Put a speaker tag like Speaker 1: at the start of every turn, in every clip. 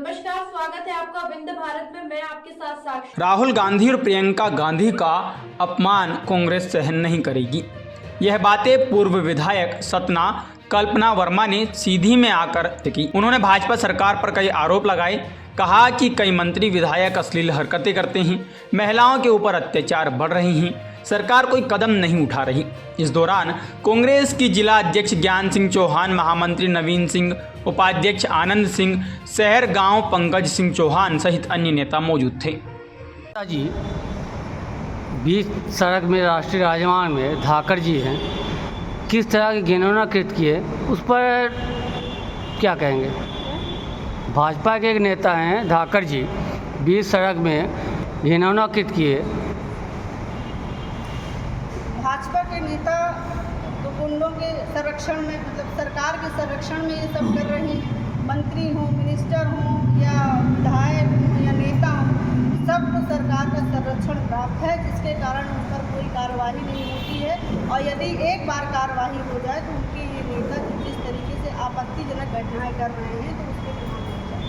Speaker 1: नमस्कार, स्वागत है आपका विंध्य भारत में। मैं आपके साथ साक्षी।
Speaker 2: राहुल गांधी और प्रियंका गांधी का अपमान कांग्रेस सहन नहीं करेगी। यह बातें पूर्व विधायक सतना कल्पना वर्मा ने सीधी में आकर की। उन्होंने भाजपा सरकार पर कई आरोप लगाए। कहा कि कई मंत्री विधायक अश्लील हरकतें करते हैं, महिलाओं के ऊपर अत्याचार बढ़ रहे हैं, सरकार कोई कदम नहीं उठा रही। इस दौरान कांग्रेस की जिला अध्यक्ष ज्ञान सिंह चौहान, महामंत्री नवीन सिंह, उपाध्यक्ष आनंद सिंह, शहर गांव पंकज सिंह चौहान सहित अन्य नेता मौजूद थे।
Speaker 3: जी बीच सड़क में राष्ट्रीय राजमार्ग में धाकर जी हैं, किस तरह के घिनौना कृत्य किए, उस पर क्या कहेंगे? भाजपा के एक नेता हैं धाकर जी, बीच सड़क में घिनौना कृत्य किए।
Speaker 4: भाजपा के नेता तो गुंडों के संरक्षण में, मतलब सरकार के संरक्षण में ये सब कर रहे हैं। मंत्री हों, मिनिस्टर हों या विधायक हों या नेता हों, सबको सरकार का संरक्षण प्राप्त है, जिसके कारण उन पर कोई कार्रवाई नहीं होती है। और यदि एक बार कार्रवाई हो जाए तो उनके ये नेता जिस तरीके से आपत्तिजनक घटनाएं कर रहे हैं तो उसके खिलाफ हो जाए।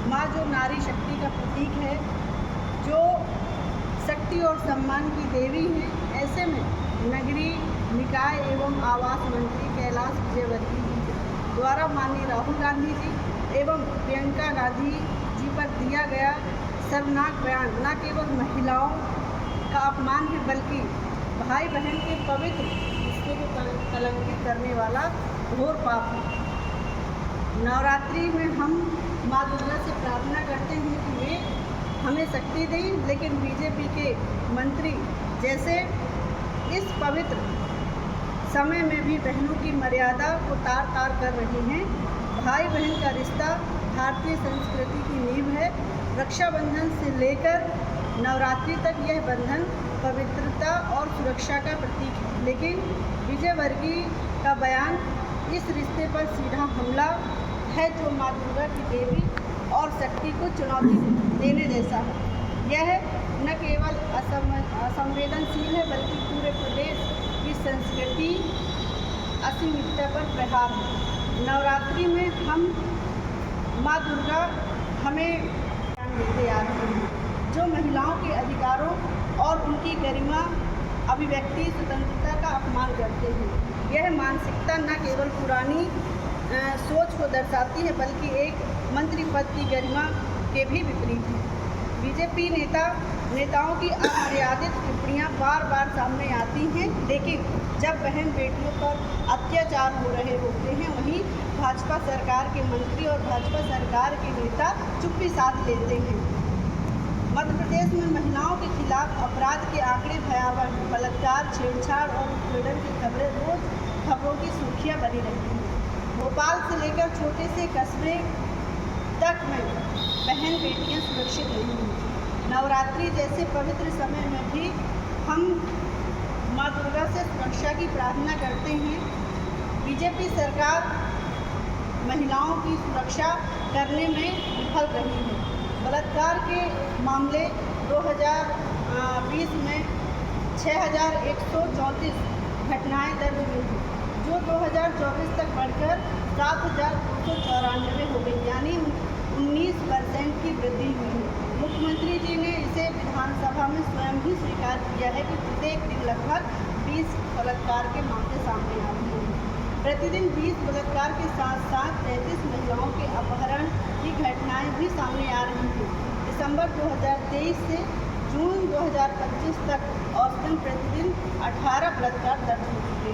Speaker 4: माँ जो नारी शक्ति का प्रतीक है, जो शक्ति और सम्मान की देवी है, ऐसे में नगरीय निकाय एवं आवास मंत्री कैलाश विजयवर्गीय जी द्वारा माननीय राहुल गांधी जी एवं प्रियंका गांधी जी पर दिया गया शर्मनाक बयान न केवल महिलाओं का अपमान है, बल्कि भाई बहन के पवित्र रिश्ते को कलंकित करने वाला घोर पाप है। नवरात्रि में हम माँ दुर्गा से प्रार्थना करते हैं कि वे हमें शक्ति दें, लेकिन बीजेपी के मंत्री जैसे इस पवित्र समय में भी बहनों की मर्यादा को तार तार कर रहे हैं। भाई बहन का रिश्ता भारतीय संस्कृति की नींव है। रक्षाबंधन से लेकर नवरात्रि तक यह बंधन पवित्रता और सुरक्षा का प्रतीक है, लेकिन विजयवर्गीय का बयान इस रिश्ते पर सीधा हमला है, जो माँ दुर्गा की देवी और शक्ति को चुनौती देने जैसा है। यह न केवल असंवेदनशील है, बल्कि पूरे प्रदेश की संस्कृति अस्मिता पर प्रहार है। नवरात्रि में हम माँ दुर्गा हमें देते आ रहे हैं, जो महिलाओं के अधिकारों और उनकी गरिमा, अभिव्यक्ति स्वतंत्रता का अपमान करते हैं। यह मानसिकता न केवल पुरानी सोच को दर्शाती है, बल्कि एक मंत्री पद की गरिमा के भी विपरीत है। बीजेपी नेताओं की अमर्यादित टिप्पणियां बार बार सामने आती हैं, लेकिन जब बहन बेटियों पर अत्याचार हो रहे होते हैं, वहीं भाजपा सरकार के मंत्री और भाजपा सरकार के नेता चुप्पी साध लेते हैं। मध्य प्रदेश में महिलाओं के खिलाफ अपराध के आंकड़े भयावह हैं। बलात्कार, छेड़छाड़ और उत्पीड़न की खबरें रोज खबरों की सुर्खियां बनी रहती हैं। भोपाल से लेकर छोटे से कस्बे तक में बहन बेटियां सुरक्षित नहीं हैं। नवरात्रि जैसे पवित्र समय में भी हम माँ दुर्गा से सुरक्षा की प्रार्थना करते हैं। बीजेपी सरकार महिलाओं की सुरक्षा करने में विफल रही है। बलात्कार के मामले 2020 में 6134 घटनाएं दर्ज हुई हैं, जो 2024 तक बढ़कर 7294 हो गई, यानी 19% की वृद्धि हुई है। मुख्यमंत्री जी ने इसे विधानसभा में स्वयं ही स्वीकार किया है कि प्रत्येक दिन लगभग 20 बलात्कार के मामले सामने आते हैं। प्रतिदिन 20 बलात्कार के साथ साथ 33 महिलाओं के अपहरण की घटनाएं भी सामने आ रही हैं। दिसंबर 2023 से जून 2025 तक औसतन प्रतिदिन 18 बलात्कार दर्ज हो चुके हैं।